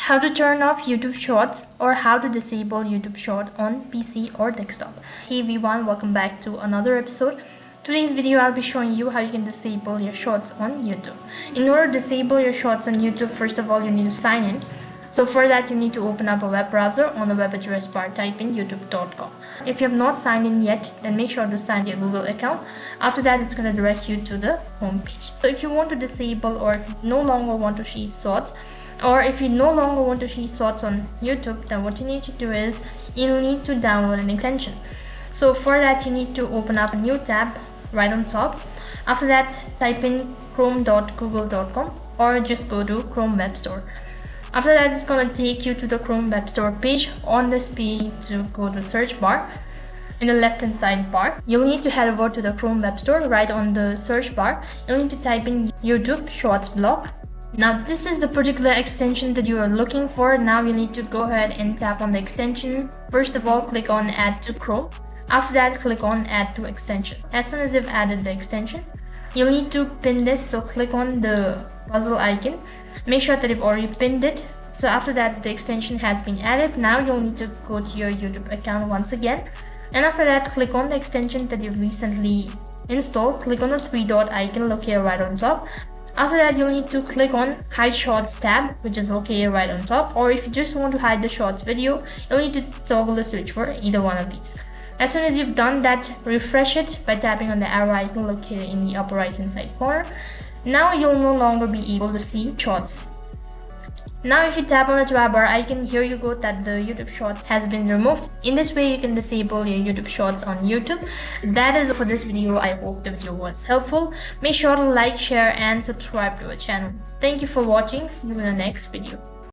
how to turn off YouTube Shorts or how to disable YouTube Short on PC or desktop. Hey everyone, welcome back to another episode. Today's video I'll be showing you how you can disable your shorts on YouTube. In order to disable your shorts on YouTube, first of all you need to sign in. So for that you need to open up a web browser. On the web address bar type in youtube.com. If you have not signed in yet, then make sure to sign your Google account. After that it's going to direct you to the home page. So if you want to disable, or if you no longer want to see shorts, or if you no longer want to see shorts on YouTube, then what you need to do is you'll need to download an extension. So for that you need to open up a new tab right on top. After that type in chrome.google.com or just go to Chrome Web Store. After that it's going to take you to the Chrome Web Store page. On this page to go to search bar. In the left hand side bar you'll need to head over to the Chrome Web Store. Right on the search bar you'll need to type in YouTube Shorts Block. Now this is the particular extension that you are looking for. Now you need to go ahead and tap on the extension. First of all, click on add to Chrome. After that click on add to extension. As soon as you've added the extension, you'll need to pin this, so click on the puzzle icon. Make sure that you've already pinned it. So after that the extension has been added. Now you'll need to go to your YouTube account once again, and after that click on the extension that you've recently installed. Click on the three dot icon located right on top. After that you'll need to click on hide shorts tab, which is located right on top, or if you just want to hide the shorts video, you'll need to toggle the switch for either one of these. As soon as you've done that, refresh it by tapping on the arrow icon located in the upper right hand side corner. Now you'll no longer be able to see shorts. Now if you tap on the toolbar icon, here you go that the YouTube short has been removed. In this way you can disable your YouTube shorts on YouTube. That is it for this video. I hope the video was helpful. Make sure to like, share and subscribe to our channel. Thank you for watching. See you in the next video.